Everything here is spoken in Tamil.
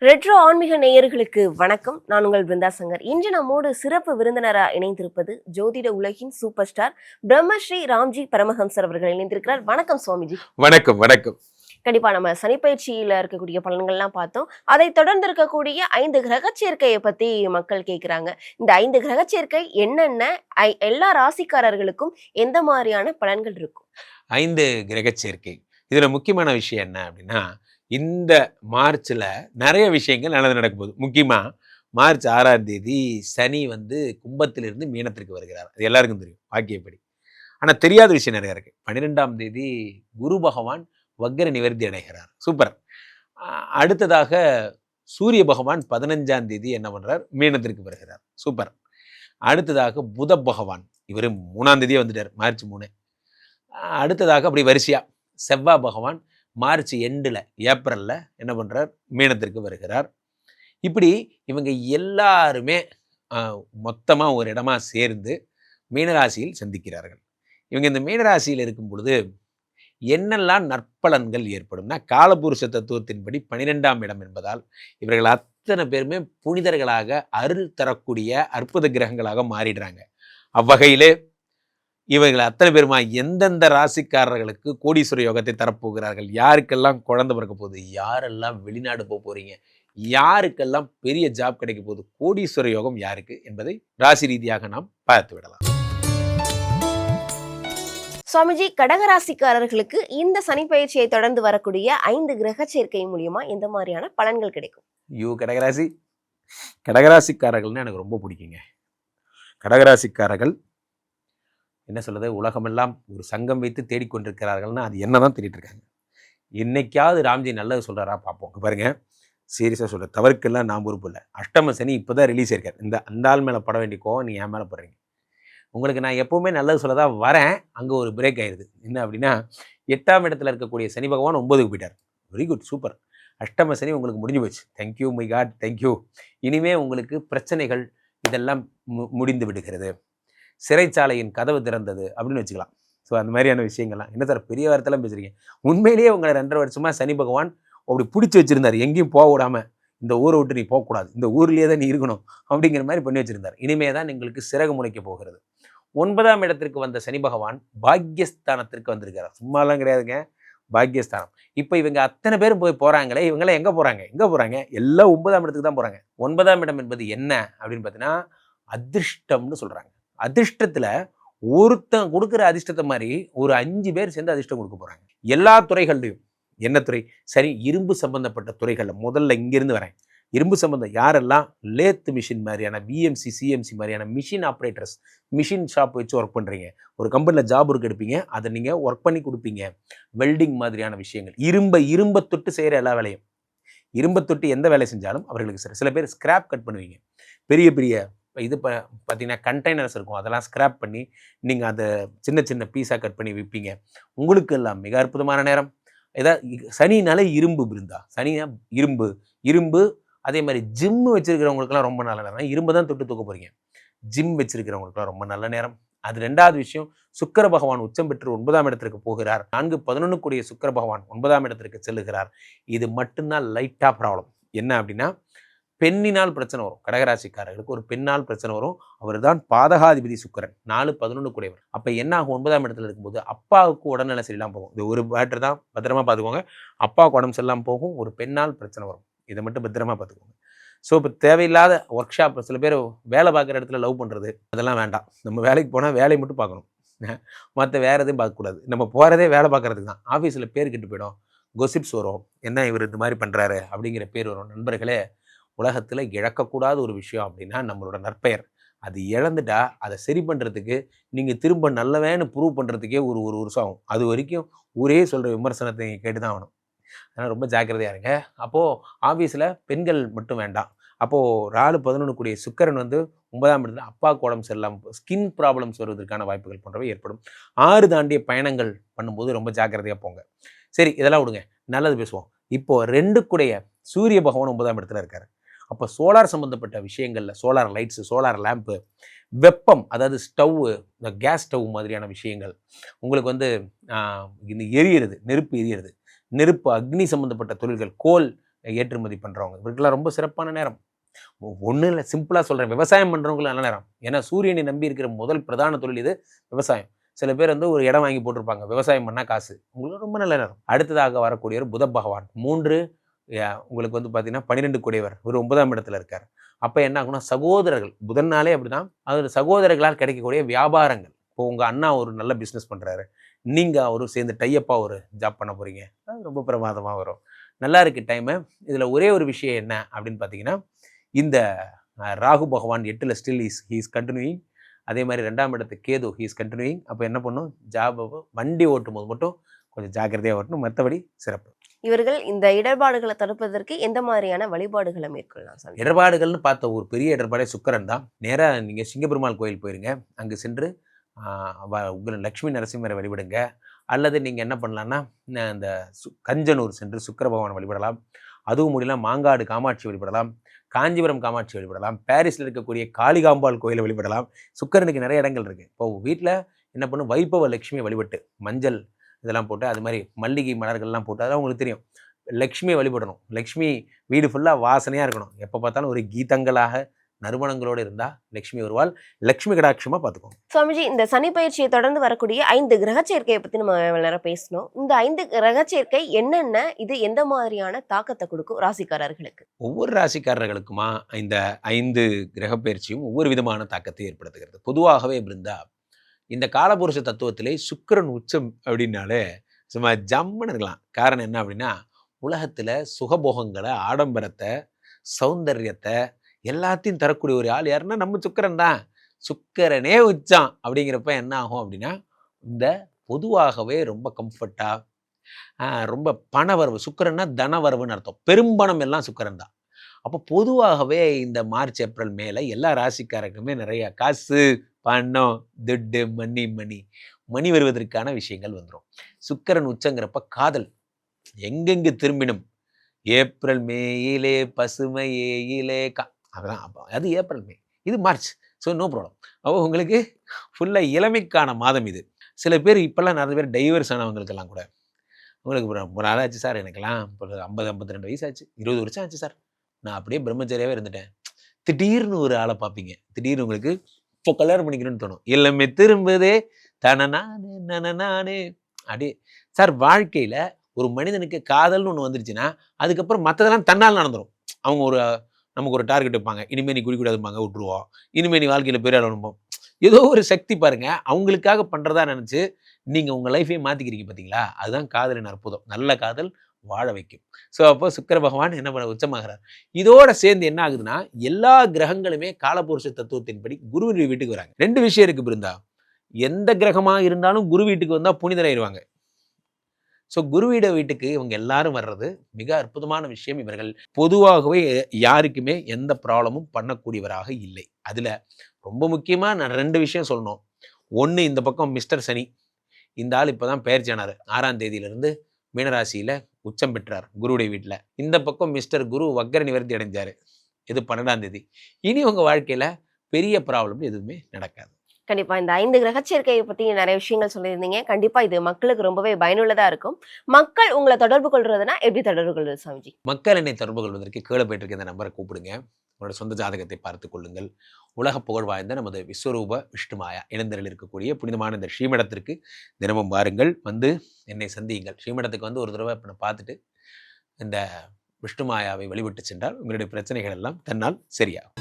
ரெட்ரோ ஆன்மீக நேயர்களுக்கு வணக்கம். நான் உங்கள் பிருந்தா சங்கர். இன்று நம்மோடு சிறப்பு விருந்தினராக இணைந்திருப்பது ஜோதிட உலகின் சூப்பர் ஸ்டார் பிரம்மஸ்ரீ ராம்ஜி பரமஹம்சர் அவர்கள் இணைந்திருக்கிறார். வணக்கம் சுவாமிஜி. வணக்கம். வணக்கம். கண்டிப்பா நம்ம சனிப்பயிற்சியில இருக்கக்கூடிய பலன்கள்லாம் பார்த்தோம். அதை தொடர்ந்து இருக்கக்கூடிய 5 கிரக சேர்க்கையை பத்தி மக்கள் கேட்கிறாங்க. இந்த 5 கிரக சேர்க்கை என்னென்ன, எல்லா ராசிக்காரர்களுக்கும் எந்த மாதிரியான பலன்கள் இருக்கும்? 5 கிரக சேர்க்கை. இதுல முக்கியமான விஷயம் என்ன அப்படின்னா, இந்த மார்ச்ல நிறைய விஷயங்கள் நல்லது நடக்க போகுது. முக்கியமா மார்ச் 6ஆம் தேதி சனி கும்பத்திலிருந்து மீனத்திற்கு வருகிறார். அது எல்லாருக்கும் தெரியும் பாக்கியப்படி. ஆனா தெரியாத விஷயம் நிறைய இருக்கு. 12ஆம் தேதி குரு பகவான் வக்ர நிவர்த்தி அடைகிறார். சூப்பர். அடுத்ததாக சூரிய பகவான் 15ஆம் தேதி என்ன பண்றார்? மீனத்திற்கு வருகிறார். சூப்பர். அடுத்ததாக புத பகவான் இவர் 3ஆம் தேதியே வந்துட்டார், மார்ச் 3. அடுத்ததாக அப்படி வரிசையா செவ்வாய் பகவான் மார்ச் எண்டில் ஏப்ரலில் என்ன பண்ணுறார்? மீனத்திற்கு வருகிறார். இப்படி இவங்க எல்லாருமே மொத்தமாக ஒரு இடமா சேர்ந்து மீனராசியில் சந்திக்கிறார்கள். இவங்க இந்த மீனராசியில் இருக்கும் பொழுது என்னெல்லாம் நற்பலன்கள் ஏற்படும்னா, காலபுருஷ தத்துவத்தின்படி 12ஆம் இடம் என்பதால் இவர்கள் அத்தனை பேருமே புனிதர்களாக அருள் தரக்கூடிய அற்புத கிரகங்களாக மாறிடுறாங்க. அவ்வகையிலே இவர்கள் அத்தனை பேருமா எந்தெந்த ராசிக்காரர்களுக்கு கோடீஸ்வர யோகத்தை தரப்போகிறார்கள், யாருக்கெல்லாம் குழந்தை பிறக்க போகுது, யாரெல்லாம் வெளிநாடு போக போறீங்க, யாருக்கெல்லாம் பெரிய ஜாப் கிடைக்க போகுது, கோடீஸ்வர யோகம் யாருக்கு என்பதை ராசி ரீதியாக நாம் பார்த்து விடலாம். சுவாமிஜி, கடகராசிக்காரர்களுக்கு இந்த சனி பயிற்சியை தொடர்ந்து வரக்கூடிய 5 கிரக சேர்க்கை மூலியமா எந்த மாதிரியான பலன்கள் கிடைக்கும்? கடகராசிக்காரர்கள்னு எனக்கு ரொம்ப பிடிக்குங்க. கடகராசிக்காரர்கள் என்ன சொல்றது, உலகமெல்லாம் ஒரு சங்கம் வைத்து தேடிக்கொண்டிருக்கிறார்கள்னா அது என்னதான் தேடிட்டு இருக்காங்க. என்னைக்காவது ராம்ஜி நல்லது சொல்றாரா பார்ப்போம். பாருங்க, சீரியஸாக சொல்ற, தவறுக்கெல்லாம் நான் பொறுப்பு இல்லை. அஷ்டம சனி இப்போதான் ரிலீஸ் ஆயிருக்காரு. அந்த ஆள் மேலே பட வேண்டிய கோவம் நீ என் மேலே படுறீங்க. உங்களுக்கு நான் எப்பவுமே நல்லது சொல்ல தான் வரேன். அங்கே ஒரு பிரேக் ஆயிடுது. என்ன அப்படின்னா, 8ஆம் இடத்துல இருக்கக்கூடிய சனி பகவான் 9க்கு போயிட்டார். Very good, super. அஷ்டம சனி உங்களுக்கு முடிஞ்சு போச்சு. Thank you my god, thank you. இனிமே உங்களுக்கு பிரச்சனைகள் இதெல்லாம் முடிந்து விடுகிறது. சிறைச்சாலையின் கதவு திறந்தது அப்படின்னு வச்சுக்கலாம். ஸோ அந்த மாதிரியான விஷயங்கள்லாம் என்ன சார் பெரிய வாரத்தெல்லாம் பேசுறீங்க? உண்மையிலேயே உங்களை 2.5 வருஷமா சனி பகவான் அப்படி பிடிச்சி வச்சிருந்தார். எங்கேயும் போக விடாம, இந்த ஊரை விட்டு நீ போகக்கூடாது, இந்த ஊர்லேயே தான் நீ இருக்கணும் அப்படிங்கிற மாதிரி பண்ணி வச்சிருந்தார். இனிமே தான் எங்களுக்கு சிறகு முளைக்க போகிறது. 9ஆம் இடத்திற்கு வந்த சனி பகவான் பாக்யஸ்தானத்திற்கு வந்திருக்கிறார். சும்மாலாம் கிடையாதுங்க, பாக்யஸ்தானம். இப்போ இவங்க அத்தனை பேரும் போறாங்களே, இவங்களாம் எங்கே போகிறாங்க? எல்லாம் 9ஆம் இடத்துக்கு தான் போகிறாங்க. 9ஆம் இடம் என்பது என்ன அப்படின்னு பார்த்தீங்கன்னா, அதிர்ஷ்டம்னு சொல்கிறாங்க. அதிர்ஷ்டத்துல ஒருத்தன் கொடுக்குற அதிர்ஷ்டத்தை மாதிரி ஒரு 5 பேர் சேர்ந்து அதிர்ஷ்டம் கொடுக்க போறாங்க. எல்லா துறைகள்லையும். என்ன துறை? சரி, இரும்பு சம்பந்தப்பட்ட துறைகள்ல முதல்ல இங்கிருந்து வரேன். இரும்பு சம்பந்தம் யாரெல்லாம் லேத் மிஷின் மாதிரியான, பிஎம்சி சிஎம்சி மாதிரியான மிஷின் ஆப்ரேட்டர்ஸ், மிஷின் ஷாப் வச்சு ஒர்க் பண்றீங்க, ஒரு கம்பெனியில் ஜாப் ஒர்க் எடுப்பீங்க, அதை நீங்க ஒர்க் பண்ணி கொடுப்பீங்க. வெல்டிங் மாதிரியான விஷயங்கள், இரும்பை தொட்டு செய்யற எல்லா வேலையும், இரும்பை தொட்டு எந்த வேலை செஞ்சாலும் அவர்களுக்கு சரி. சில பேர் ஸ்கிராப் கட் பண்ணுவீங்க. பெரிய பெரிய இது பார்த்தீங்கன்னா கண்டெய்னர்ஸ் இருக்கும், அதெல்லாம் ஸ்கிராப் பண்ணி நீங்கள் அதை சின்ன சின்ன பீஸாக கட் பண்ணி விற்பீங்க. உங்களுக்கு எல்லாம் மிக அற்புதமான நேரம். சனினாலே இரும்பு பிருந்தா, சனினா இரும்பு. அதே மாதிரி ஜிம் வச்சிருக்கிறவங்களுக்குலாம் ரொம்ப நல்ல நேரம். இரும்பு தான் தொட்டு தூக்க போறீங்க. ஜிம் வச்சிருக்கிறவங்களுக்குலாம் ரொம்ப நல்ல நேரம். அது 2வது விஷயம். சுக்கிர பகவான் உச்சம் பெற்று 9ஆம் இடத்திற்கு போகிறார். 4-11 கூடிய சுக்கிர பகவான் 9ஆம் இடத்திற்கு செல்லுகிறார். இது மட்டும்தான் லைட்டாக ப்ராப்ளம். என்ன அப்படின்னா, பெண்ணினால் பிரச்சனை வரும். கடகராசிக்காரர்களுக்கு ஒரு பெண்ணால் பிரச்சனை வரும். அவர் தான் பாதகாதிபதி சுக்கிரன், 4-11 கூடியவர். அப்போ என்ன ஆகும்? 9ஆம் இடத்துல இருக்கும்போது அப்பாவுக்கு உடல்நிலை சரியில்லாமல் போகும். இது ஒரு பேட்டர் தான், பத்திரமா பார்த்துக்கோங்க. அப்பாவுக்கு உடம்பு சரியில்லாமல் போகும். ஒரு பெண்ணால் பிரச்சனை வரும். இதை மட்டும் பத்திரமா பார்த்துக்கோங்க. ஸோ இப்போ தேவையில்லாத ஒர்க் ஷாப், சில பேர் வேலை பார்க்குற இடத்துல லவ் பண்ணுறது, அதெல்லாம் வேண்டாம். நம்ம வேலைக்கு போனால் வேலையை மட்டும் பார்க்கணும், மற்ற வேறு எதையும் பார்க்கக்கூடாது. நம்ம போகிறதே வேலை பார்க்குறதுக்கு தான். ஆஃபீஸில் பேர் கெட்டு போயிடும், கொசிப்ஸ் வரும், என்ன இவர் இது மாதிரி பண்ணுறாரு அப்படிங்கிற பேர் வரும். நண்பர்களே, உலகத்தில் இழக்கக்கூடாத ஒரு விஷயம் அப்படின்னா நம்மளோட நற்பெயர். அது இழந்துட்டா அதை சரி பண்ணுறதுக்கு நீங்கள் திரும்ப நல்லவேன்னு ப்ரூவ் பண்ணுறதுக்கே ஒரு வருஷம் ஆகும். அது வரைக்கும் ஊரே சொல்கிற விமர்சனத்தை நீங்கள் கேட்டு தான் ஆகணும். அதனால் ரொம்ப ஜாக்கிரதையாக இருங்க. அப்போது ஆஃபீஸில் பெண்கள் மட்டும் வேண்டாம். அப்போது 4-11 கூடிய சுக்கிரன் 9ஆம் இடத்துல அப்பாவுக்கு உடம்பு சரியில்லாமல், ஸ்கின் ப்ராப்ளம்ஸ் வருவதற்கான வாய்ப்புகள் போன்றவை ஏற்படும். 6 தாண்டிய பயணங்கள் பண்ணும்போது ரொம்ப ஜாக்கிரதையாக போங்க. சரி, இதெல்லாம் விடுங்க, நல்லது பேசுவோம். இப்போது 2 கூடிய சூரிய பகவான் 9ஆம் இடத்துல இருக்காரு. அப்போ சோலார் சம்மந்தப்பட்ட விஷயங்களில், சோலார் லைட்ஸு, சோலார் லேம்ப்பு, வெப்பம், அதாவது ஸ்டவ்வு, இந்த கேஸ் ஸ்டவ் மாதிரியான விஷயங்கள் உங்களுக்கு இந்த எரியிறது, நெருப்பு எரியிறது, நெருப்பு அக்னி சம்மந்தப்பட்ட தொழில்கள், கோல் ஏற்றுமதி பண்ணுறவங்க இவருக்கெல்லாம் ரொம்ப சிறப்பான நேரம். ஒன்றும் இல்லை, சிம்பிளாக சொல்கிறேன், விவசாயம் பண்ணுறவங்களுக்கு நல்ல நேரம். ஏன்னா சூரியனை நம்பி இருக்கிற முதல் பிரதான தொழில் இது விவசாயம். சில பேர் வந்து ஒரு இடம் வாங்கி போட்டிருப்பாங்க, விவசாயம் பண்ணால் காசு, உங்களுக்கு ரொம்ப நல்ல நேரம். அடுத்ததாக வரக்கூடியவர் புத பகவான் 3 உங்களுக்கு வந்து பார்த்தீங்கன்னா 12 கூடியவர், ஒரு 9ஆம் இடத்துல இருக்கார். அப்போ என்ன ஆகும்னா சகோதரர்கள், புதன்னாலே அப்படிதான், அது சகோதரர்களால் கிடைக்கக்கூடிய வியாபாரங்கள். இப்போ உங்கள் அண்ணா ஒரு நல்ல பிஸ்னஸ் பண்ணுறாரு, நீங்கள் அவரும் சேர்ந்து டையப்பாக ஒரு ஜாப் பண்ண போகிறீங்க, அது ரொம்ப பிரமாதமாக வரும். நல்லா இருக்குது டைமு. இதில் ஒரே ஒரு விஷயம் என்ன அப்படின்னு பார்த்தீங்கன்னா, இந்த ராகு பகவான் 8ல் ஸ்டில் ஹீஸ் கண்டினியூயிங். அதே மாதிரி 2ஆம் இடத்து கேது ஹீஸ் கண்டினியூயிங். அப்போ என்ன பண்ணும், ஜாப் வண்டி ஓட்டும் போது மட்டும் கொஞ்சம் ஜாக்கிரதையாக ஓட்டணும், மற்றபடி சிறப்பு. இவர்கள் இந்த இடர்பாடுகளை தடுப்பதற்கு எந்த மாதிரியான வழிபாடுகளை மேற்கொள்ளலாம் சாமி? இடர்பாடுகள்னு பார்த்த ஒரு பெரிய இடர்பாடே சுக்கிரன் தான். நேராக நீங்கள் சிங்கப்பெருமாள் கோயில் போயிருங்க, அங்கே சென்று உங்கள் லக்ஷ்மி நரசிம்மரை வழிபடுங்க. அல்லது நீங்கள் என்ன பண்ணலான்னா, இந்த கஞ்சனூர் சென்று சுக்கிர பகவானை வழிபடலாம். அதுவும் முடியல மாங்காடு காமாட்சி வழிபடலாம், காஞ்சிபுரம் காமாட்சி வழிபடலாம், பாரிஸில் இருக்கக்கூடிய காளிகாம்பாள் கோயிலை வழிபடலாம். சுக்கிரனுக்கு நிறைய இடங்கள் இருக்குது. இப்போ வீட்டில் என்ன பண்ணும், வைபவ லட்சுமியை வழிபட்டு மஞ்சள் இதெல்லாம் போட்டு, அது மாதிரி மல்லிகை மலர்கள்லாம் போட்டு, அதெல்லாம் உங்களுக்கு தெரியும், லக்ஷ்மியை வழிபடணும். லக்ஷ்மி வீடு ஃபுல்லாக வாசனையாக இருக்கணும். எப்போ பார்த்தாலும் ஒரு கீதங்களாக நறுமணங்களோடு இருந்தால் லக்ஷ்மி வருவாள். லக்ஷ்மி கடாட்சமாக பார்த்துக்கோங்க. சுவாமிஜி, இந்த சனி பயிற்சியை தொடர்ந்து வரக்கூடிய 5 கிரக சேர்க்கையை பற்றி நம்ம இவ்வளவு நேரம் பேசணும். இந்த 5 கிரக சேர்க்கை என்னென்ன, இது எந்த மாதிரியான தாக்கத்தை கொடுக்கும் ராசிக்காரர்களுக்கு? ஒவ்வொரு ராசிக்காரர்களுக்குமா இந்த 5 கிரக பயிற்சியும் ஒவ்வொரு விதமான தாக்கத்தை ஏற்படுத்துகிறது. பொதுவாகவே இருந்தா இந்த காலபுருஷ தத்துவத்திலே சுக்கிரன் உச்சம் அப்படின்னாலே சும்மா ஜம்முன்னு இருக்கலாம். காரணம் என்ன அப்படின்னா, உலகத்தில் சுகபோகங்களை, ஆடம்பரத்தை, சௌந்தர்யத்தை எல்லாத்தையும் தரக்கூடிய ஒரு ஆள் யாருன்னா நம்ம சுக்கிரன் தான். சுக்கிரனே உச்சம் அப்படிங்கிறப்ப என்ன ஆகும் அப்படின்னா, இந்த பொதுவாகவே ரொம்ப கம்ஃபர்ட்டாக, ரொம்ப பணவரவு, சுக்கிரன்னா தனவரவுன்னு அர்த்தம், பெரும்பணம் எல்லாம் சுக்கிரன் தான். அப்போ பொதுவாகவே இந்த மார்ச் ஏப்ரல் மேலே எல்லா ராசிக்காரருக்குமே நிறைய காசு, பணம், துட்டு, மணி வருவதற்கான விஷயங்கள் வந்துடும். சுக்கிரன் உச்சங்கிறப்ப காதல் எங்கெங்கு திரும்பினும், ஏப்ரல் மேயிலே பசுமையிலே அதெல்லாம் அப்போ அது ஏப்ரல் மே, இது மார்ச். So no problem. அப்போ உங்களுக்கு ஃபுல்லாக இளமைக்கான மாதம் இது. சில பேர் இப்போல்லாம் நிறைய பேர் டைவர்ஸ் ஆனவங்களுக்கெல்லாம் கூட, உங்களுக்கு ரொம்ப நாள் ஆச்சு சார், எனக்கெல்லாம் இப்போ 50-52 வயசு ஆச்சு, 20 வருஷம் ஆச்சு சார், நான் அப்படியே பிரம்மச்சரியாகவே இருந்துட்டேன். திடீர்னு ஒரு ஆளை பார்ப்பீங்க, திடீர்னு உங்களுக்கு இப்போ கல்யாணம் பண்ணிக்கணும்னு தோணும். எல்லாமே திரும்புதே நானே அப்படியே. சார், வாழ்க்கையில் ஒரு மனிதனுக்கு காதல்னு ஒன்று வந்துருச்சுன்னா அதுக்கப்புறம் மற்றதெல்லாம் தன்னால் நடந்துடும். அவங்க நமக்கு ஒரு டார்கெட் வைப்பாங்க, இனிமேல் நீ குடிக்கூடாதுப்பாங்க, விட்டுருவோம், இனிமேல் நீ வாழ்க்கையில் பெரிய ஆளணுமோ, ஏதோ ஒரு சக்தி பாருங்க அவங்களுக்காக பண்ணுறதா நினச்சி நீங்கள் உங்கள் லைஃபையே மாற்றிக்கிறீங்க பார்த்தீங்களா, அதுதான் காதலின் அற்புதம். நல்ல காதல் வாழ வைக்கும். ஸோ அப்போ சுக்கிர பகவான் என்ன பண்ண உச்சமாகிறார். இதோட சேர்ந்து என்ன ஆகுதுன்னா, எல்லா கிரகங்களுமே காலபுருஷ தத்துவத்தின்படி குருவின் வீட்டுக்கு வராங்க. 2 விஷயம் இருக்கு பிருந்தா. எந்த கிரகமாக இருந்தாலும் குரு வீட்டுக்கு வந்தால் புனிதராயிருவாங்க. ஸோ குருவிட வீட்டுக்கு இவங்க எல்லாரும் வர்றது மிக அற்புதமான விஷயம். இவர்கள் பொதுவாகவே யாருக்குமே எந்த ப்ராப்ளமும் பண்ணக்கூடியவராக இல்லை. அதில் ரொம்ப முக்கியமாக நான் 2 விஷயம் சொல்லணும். ஒன்று, இந்த பக்கம் மிஸ்டர் சனி, இந்த ஆள் இப்போ தான் பெயர்ச்சி ஆனார், 6ஆம் தேதியிலிருந்து மீனராசியில் உச்சம் பெற்றார் குருவுடைய வீட்டில். இந்த பக்கம் மிஸ்டர் குரு வக்கர நிவர்த்தி அடைஞ்சார், இது 12ஆம் தேதி. இனி உங்கள் வாழ்க்கையில் பெரிய ப்ராப்ளம் எதுவுமே நடக்காது. கண்டிப்பா இந்த 5 கிரக சேர்க்கையை பத்தி நிறைய விஷயங்கள் சொல்லியிருந்தீங்க. கண்டிப்பா இது மக்களுக்கு ரொம்பவே பயனுள்ளதா இருக்கும். மக்கள் உங்களை தொடர்பு கொள்றதுன்னா எப்படி தொடர்பு கொள்வது சாமிஜி? மக்கள் என்னை தொடர்பு கொள்வதற்கு கீழே போயிட்டு இருக்க இந்த நம்பரை கூப்பிடுங்க. உங்களோட சொந்த ஜாதகத்தை பார்த்து கொள்ளுங்கள். உலக புகழ் வாய்ந்த நமது விஸ்வரூப விஷ்ணுமாயா இணைந்தரில் இருக்கக்கூடிய புனிதமான இந்த ஸ்ரீமடத்திற்கு தினமும் வாருங்கள், வந்து என்னை சந்தியுங்கள். ஸ்ரீமடத்துக்கு வந்து ஒரு தடவை இப்போ பார்த்துட்டு இந்த விஷ்ணுமாயாவை வழிபட்டு சென்றால் உங்களுடைய பிரச்சனைகள் எல்லாம் தன்னால் சரியாகும்.